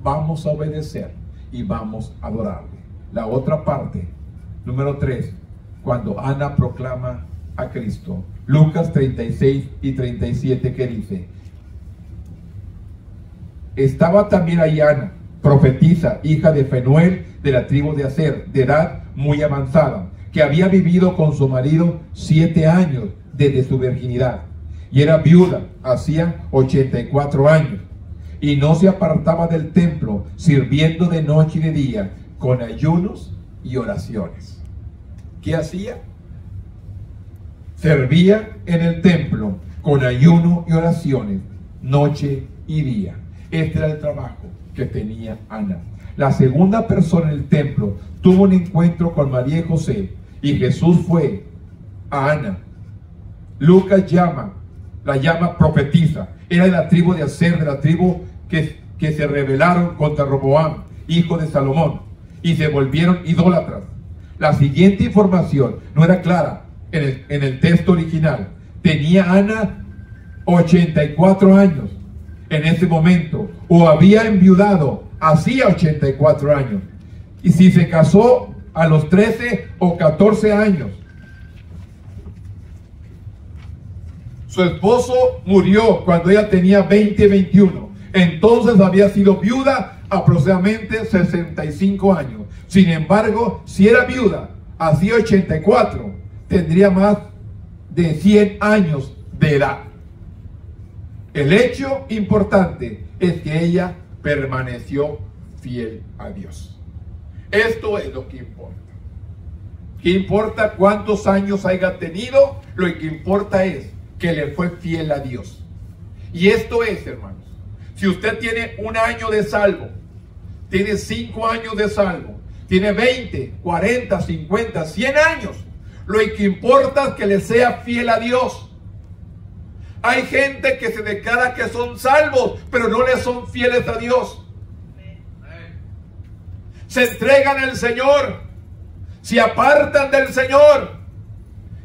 Vamos a obedecer y vamos a adorarle. La otra parte, número 3, cuando Ana proclama a Cristo, Lucas 36 y 37, que dice: estaba también ahí Ana, profetisa, hija de Fenuel, de la tribu de Aser, de edad muy avanzada, que había vivido con su marido 7 años desde su virginidad, y era viuda, hacía 84 años, y no se apartaba del templo, sirviendo de noche y de día, con ayunos y oraciones. ¿Qué hacía? Servía en el templo con ayuno y oraciones, noche y día. Este era el trabajo que tenía Ana. La segunda persona en el templo tuvo un encuentro con María y José, y Jesús fue a Ana. Lucas la llama profetisa. Era de la tribu de Aser, de la tribu que que se rebelaron contra Roboam, hijo de Salomón, y se volvieron idólatras. La siguiente información no era clara en el texto original. Tenía Ana 84 años en ese momento, o había enviudado hacía 84 años. Y si se casó a los 13 o 14 años, su esposo murió cuando ella tenía 20, 21. Entonces había sido viuda aproximadamente 65 años. Sin embargo, si era viuda hacía 84, tendría más de 100 años de edad. El hecho importante es que ella permaneció fiel a Dios. Esto es lo que importa. ¿Qué importa cuántos años haya tenido? Lo que importa es que le fue fiel a Dios. Y esto es, hermanos, si usted tiene un año de salvo, tiene 5 años de salvo, tiene 20, 40, 50, 100 años, lo que importa es que le sea fiel a Dios. Hay gente que se declara que son salvos, pero no le son fieles a Dios. Se entregan al Señor, se apartan del Señor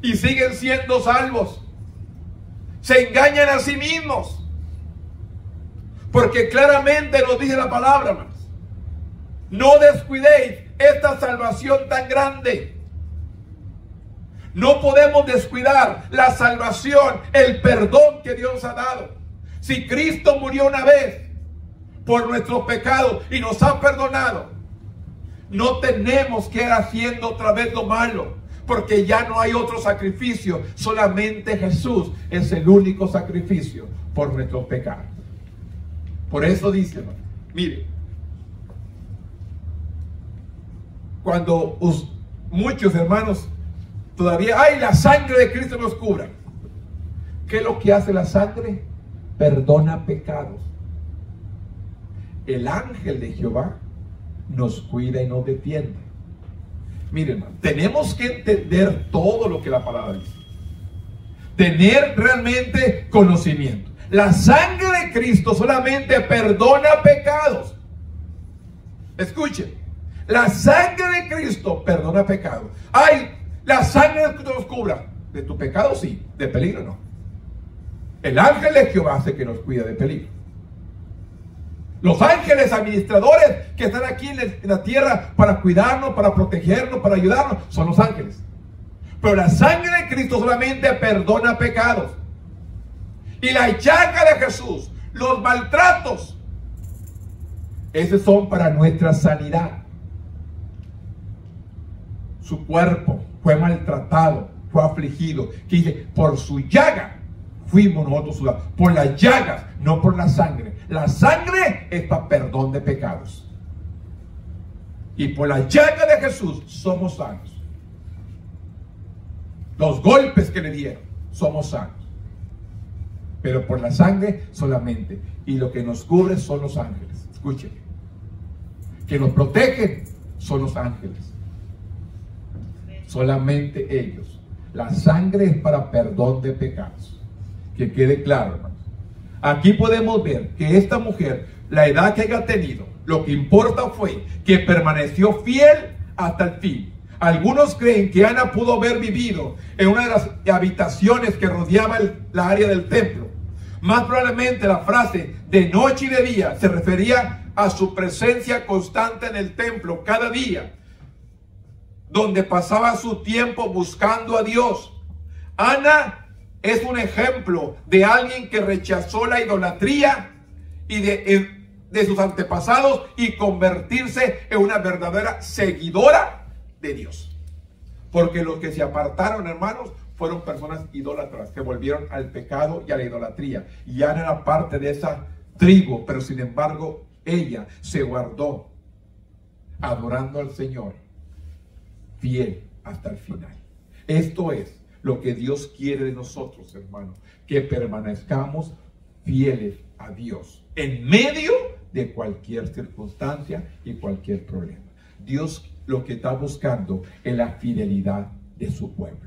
y siguen siendo salvos. Se engañan a sí mismos, porque claramente nos dice la palabra, hermanos, no descuidéis esta salvación tan grande. No podemos descuidar la salvación, el perdón que Dios ha dado. Si Cristo murió una vez por nuestros pecados y nos ha perdonado, no tenemos que ir haciendo otra vez lo malo, porque ya no hay otro sacrificio. Solamente Jesús es el único sacrificio por nuestros pecados. Por eso dice, hermano, mire, cuando muchos hermanos todavía, ay, la sangre de Cristo nos cubra. ¿Qué es lo que hace la sangre? Perdona pecados. El ángel de Jehová nos cuida y nos defiende. Miren, hermano, tenemos que entender todo lo que la palabra dice. Tener realmente conocimiento. La sangre de Cristo solamente perdona pecados. Escuchen, la sangre de Cristo perdona pecados. Ay, la sangre de Cristo nos cubra. De tu pecado sí, de peligro no. El ángel de Jehová hace que nos cuida de peligro. Los ángeles administradores que están aquí en la tierra para cuidarnos, para protegernos, para ayudarnos, son los ángeles. Pero la sangre de Cristo solamente perdona pecados. Y la llaga de Jesús, los maltratos, esos son para nuestra sanidad. Su cuerpo fue maltratado, fue afligido. Que dice, por su llaga fuimos nosotros sudados. Por las llagas, no por la sangre. La sangre es para perdón de pecados. Y por la llaga de Jesús somos sanos. Los golpes que le dieron, somos sanos. Pero por la sangre solamente. Y lo que nos cubre son los ángeles. Escuchen. Que nos protegen son los ángeles. Solamente ellos. La sangre es para perdón de pecados. Que quede claro, hermanos. Aquí podemos ver que esta mujer, la edad que haya tenido, lo que importa fue que permaneció fiel hasta el fin. Algunos creen que Ana pudo haber vivido en una de las habitaciones que rodeaba la área del templo. Más probablemente la frase de noche y de día se refería a su presencia constante en el templo cada día, donde pasaba su tiempo buscando a Dios. Ana es un ejemplo de alguien que rechazó la idolatría y de sus antepasados y convertirse en una verdadera seguidora de Dios. Porque los que se apartaron, hermanos, fueron personas idólatras, que volvieron al pecado y a la idolatría. Y Ana era parte de esa tribu, pero sin embargo ella se guardó adorando al Señor, fiel hasta el final. Esto es lo que Dios quiere de nosotros, hermanos, que permanezcamos fieles a Dios en medio de cualquier circunstancia y cualquier problema. Dios lo que está buscando es la fidelidad de su pueblo.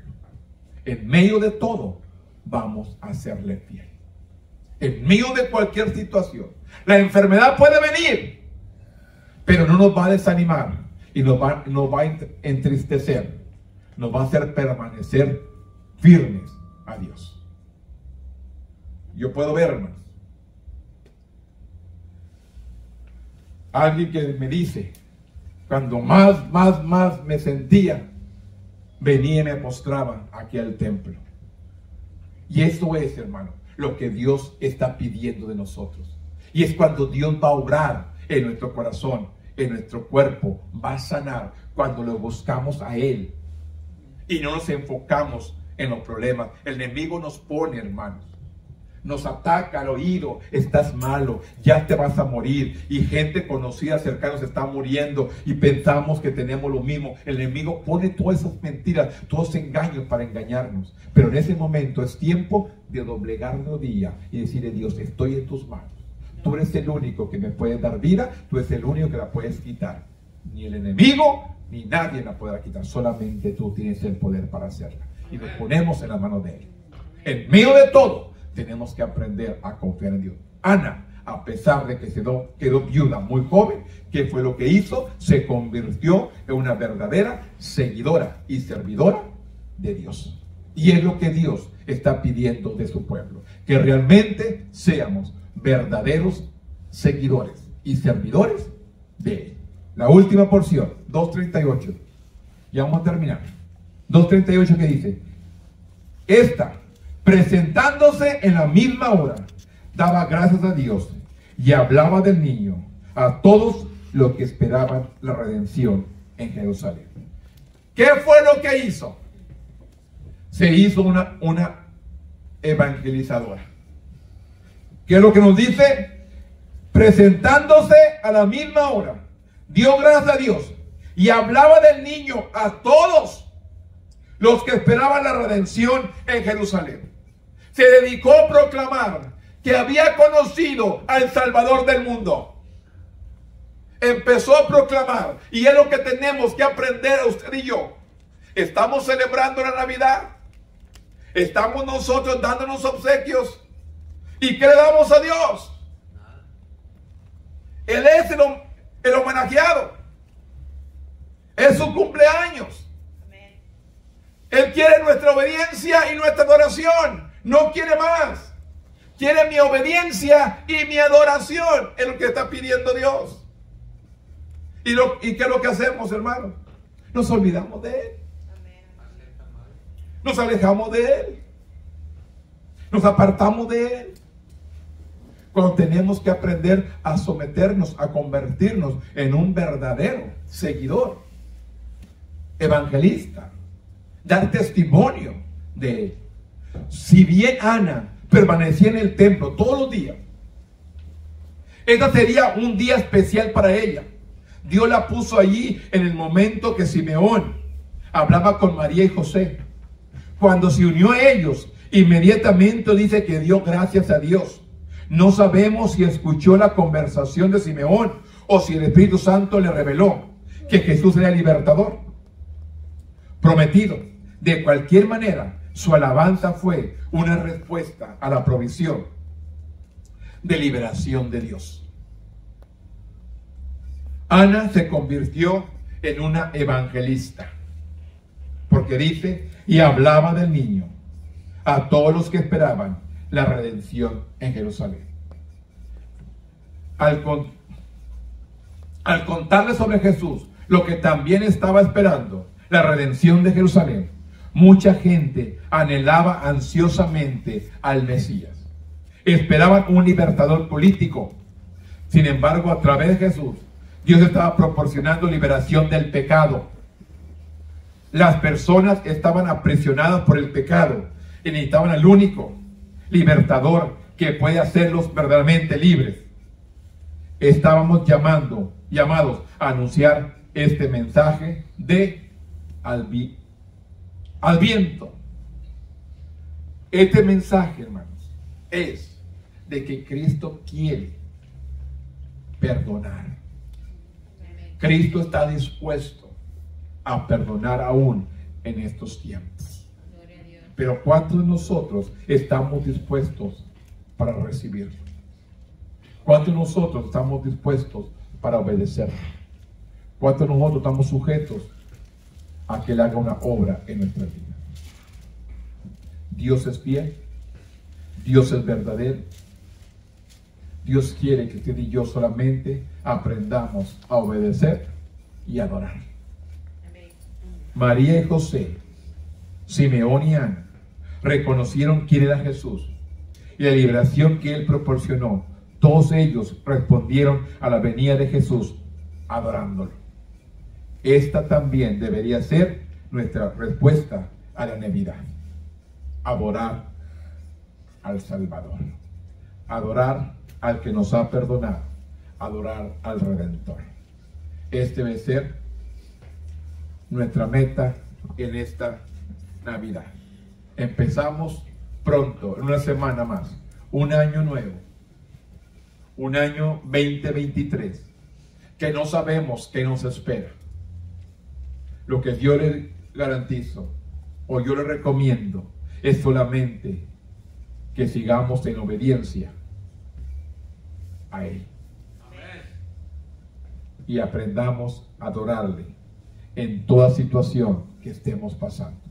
En medio de todo, vamos a serle fiel. en medio de cualquier situación. La enfermedad puede venir, pero no nos va a desanimar y nos va a entristecer. Nos va a hacer permanecer firmes a Dios. Yo puedo ver, hermanos, alguien que me dice, cuando más me sentía, venía y me postraba aquí al templo. Y eso es, hermano, lo que Dios está pidiendo de nosotros. Y es cuando Dios va a obrar en nuestro corazón, en nuestro cuerpo, va a sanar cuando lo buscamos a Él y no nos enfocamos en los problemas. El enemigo nos pone, hermanos, nos ataca al oído: estás malo, ya te vas a morir. Y gente conocida, cercana, se está muriendo y pensamos que tenemos lo mismo. El enemigo pone todas esas mentiras, todos esos engaños para engañarnos. Pero en ese momento es tiempo de doblegar rodilla y decirle: Dios, estoy en tus manos. Tú eres el único que me puedes dar vida, tú eres el único que la puedes quitar. Ni el enemigo, ni nadie la podrá quitar. Solamente tú tienes el poder para hacerla. Y nos ponemos en las manos de Él. En medio de todo, tenemos que aprender a confiar en Dios. Ana, a pesar de que quedó viuda muy joven, ¿qué fue lo que hizo? Se convirtió en una verdadera seguidora y servidora de Dios. Y es lo que Dios está pidiendo de su pueblo, que realmente seamos verdaderos seguidores y servidores de Él. La última porción, 2:38. Ya vamos a terminar. 2:38, que dice: esta, presentándose en la misma hora, daba gracias a Dios y hablaba del niño a todos los que esperaban la redención en Jerusalén. ¿Qué fue lo que hizo? Se hizo una evangelizadora. ¿Qué es lo que nos dice? Presentándose a la misma hora, dio gracias a Dios y hablaba del niño a todos los que esperaban la redención en Jerusalén. Se dedicó a proclamar que había conocido al Salvador del mundo. Empezó a proclamar, y es lo que tenemos que aprender a usted y yo. Estamos celebrando la Navidad, estamos nosotros dándonos obsequios, ¿y qué le damos a Dios? Él es el homenajeado, es su cumpleaños. Él quiere nuestra obediencia y nuestra adoración. No quiere más. Quiere mi obediencia y mi adoración. Es lo que está pidiendo Dios. ¿Y qué es lo que hacemos, hermano? Nos olvidamos de Él. Nos alejamos de Él. Nos apartamos de Él. Cuando tenemos que aprender a someternos, a convertirnos en un verdadero seguidor, evangelista, dar testimonio de Él. Si bien Ana permanecía en el templo todos los días, este sería un día especial para ella. Dios la puso allí en el momento que Simeón hablaba con María y José. Cuando se unió a ellos, inmediatamente dice que dio gracias a Dios. No sabemos si escuchó la conversación de Simeón o si el Espíritu Santo le reveló que Jesús era el libertador prometido. De cualquier manera, su alabanza fue una respuesta a la provisión de liberación de Dios. Ana se convirtió en una evangelista, porque dice: y hablaba del niño a todos los que esperaban la redención en Jerusalén. Al contarles sobre Jesús, lo que también estaba esperando, la redención de Jerusalén, mucha gente anhelaba ansiosamente al Mesías. Esperaban un libertador político. Sin embargo, a través de Jesús, Dios estaba proporcionando liberación del pecado. Las personas estaban aprisionadas por el pecado y necesitaban al único libertador que puede hacerlos verdaderamente libres. Estábamos llamados a anunciar este mensaje de al viento. Este mensaje, hermanos, es de que Cristo quiere perdonar. Cristo está dispuesto a perdonar aún en estos tiempos. Pero ¿cuántos de nosotros estamos dispuestos para recibirlo? ¿Cuántos de nosotros estamos dispuestos para obedecer? ¿Cuántos de nosotros estamos sujetos a que Él haga una obra en nuestra vida? Dios es fiel, Dios es verdadero. Dios quiere que usted y yo solamente aprendamos a obedecer y adorar. María y José, Simeón y Ana, reconocieron quién era Jesús y la liberación que Él proporcionó. Todos ellos respondieron a la venida de Jesús adorándolo. Esta también debería ser nuestra respuesta a la Navidad. Adorar al Salvador. Adorar al que nos ha perdonado. Adorar al Redentor. Este debe ser nuestra meta en esta Navidad. Empezamos pronto, en una semana más, un año nuevo, un año 2023, que no sabemos qué nos espera. Lo que yo le garantizo, o yo le recomiendo, es solamente que sigamos en obediencia a Él. Y aprendamos a adorarle en toda situación que estemos pasando.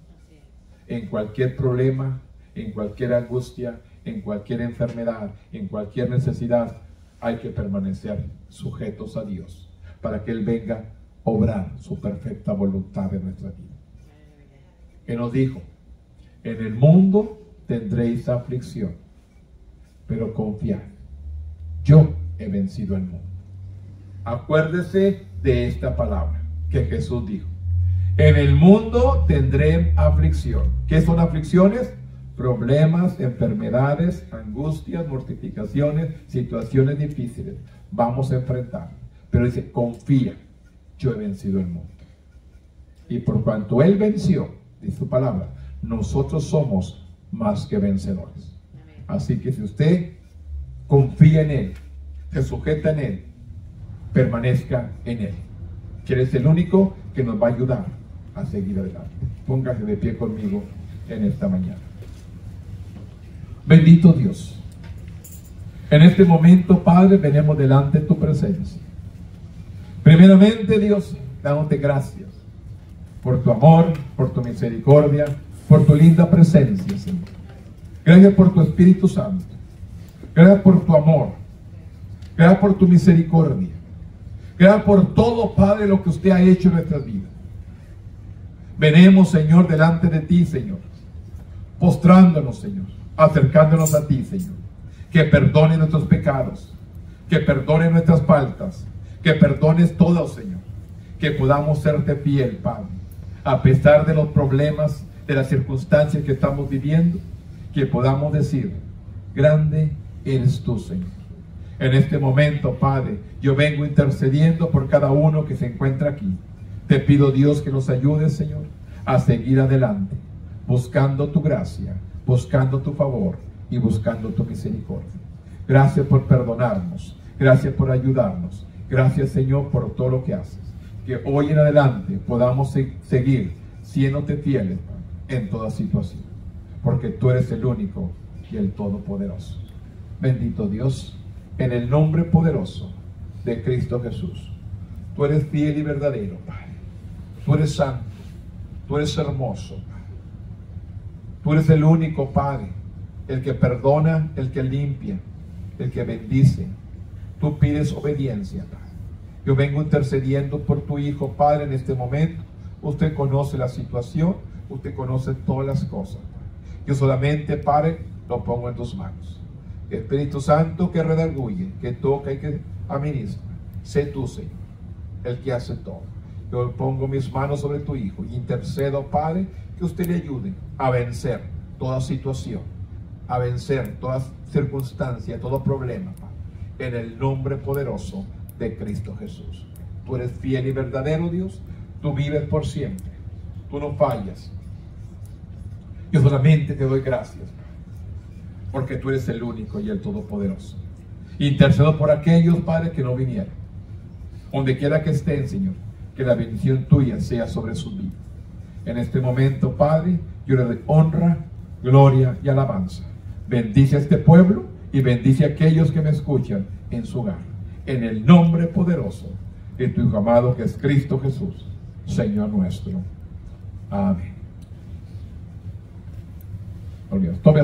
En cualquier problema, en cualquier angustia, en cualquier enfermedad, en cualquier necesidad, hay que permanecer sujetos a Dios para que Él venga a obrar su perfecta voluntad en nuestra vida. Que nos dijo: en el mundo tendréis aflicción, pero confiad, yo he vencido el mundo. Acuérdese de esta palabra que Jesús dijo: en el mundo tendré aflicción. ¿Qué son aflicciones? Problemas, enfermedades, angustias, mortificaciones, situaciones difíciles. Vamos a enfrentar. Pero dice: confía, yo he vencido el mundo. Y por cuanto Él venció, dice su palabra, nosotros somos más que vencedores. Así que si usted confía en Él, se sujeta en Él, permanezca en Él, que Él es el único que nos va a ayudar a seguir adelante. Póngase de pie conmigo en esta mañana. Bendito Dios, en este momento, Padre, venimos delante de tu presencia. Primeramente, Dios, dándote gracias por tu amor, por tu misericordia, por tu linda presencia, Señor. Gracias por tu Espíritu Santo. Gracias por tu amor. Gracias por tu misericordia. Gracias por todo, Padre, lo que usted ha hecho en nuestras vidas. Venimos, Señor, delante de ti, Señor, postrándonos, Señor, acercándonos a ti, Señor. Que perdone nuestros pecados, que perdone nuestras faltas, que perdones todo, Señor. Que podamos serte fiel, Padre, a pesar de los problemas, de las circunstancias que estamos viviendo, que podamos decir: grande eres tú, Señor. En este momento, Padre, yo vengo intercediendo por cada uno que se encuentra aquí. Te pido, Dios, que nos ayudes, Señor, a seguir adelante, buscando tu gracia, buscando tu favor y buscando tu misericordia. Gracias por perdonarnos, gracias por ayudarnos, gracias, Señor, por todo lo que haces. Que hoy en adelante podamos seguir siéndote fieles en toda situación, porque tú eres el único y el todopoderoso. Bendito Dios, en el nombre poderoso de Cristo Jesús. Tú eres fiel y verdadero, Padre. Tú eres santo, tú eres hermoso, Padre. Tú eres el único, Padre, el que perdona, el que limpia, el que bendice. Tú pides obediencia, Padre. Yo vengo intercediendo por tu Hijo, Padre, en este momento. Usted conoce la situación, usted conoce todas las cosas, Padre. Yo solamente, Padre, lo pongo en tus manos. Espíritu Santo, que redarguye, que toca y que administra. Sé tú, Señor, el que hace todo. Yo pongo mis manos sobre tu Hijo y intercedo, Padre, que usted le ayude a vencer toda situación, a vencer toda circunstancia, todo problema, Padre, en el nombre poderoso de Cristo Jesús. Tú eres fiel y verdadero, Dios. Tú vives por siempre. Tú no fallas. Yo solamente te doy gracias, porque tú eres el único y el todopoderoso. Intercedo por aquellos, Padre, que no vinieron. Donde quiera que estén, Señor, que la bendición tuya sea sobre sus vidas. En este momento, Padre, yo le doy honra, gloria y alabanza. Bendice a este pueblo y bendice a aquellos que me escuchan en su hogar. En el nombre poderoso de tu Hijo amado, que es Cristo Jesús, Señor nuestro. Amén. Tome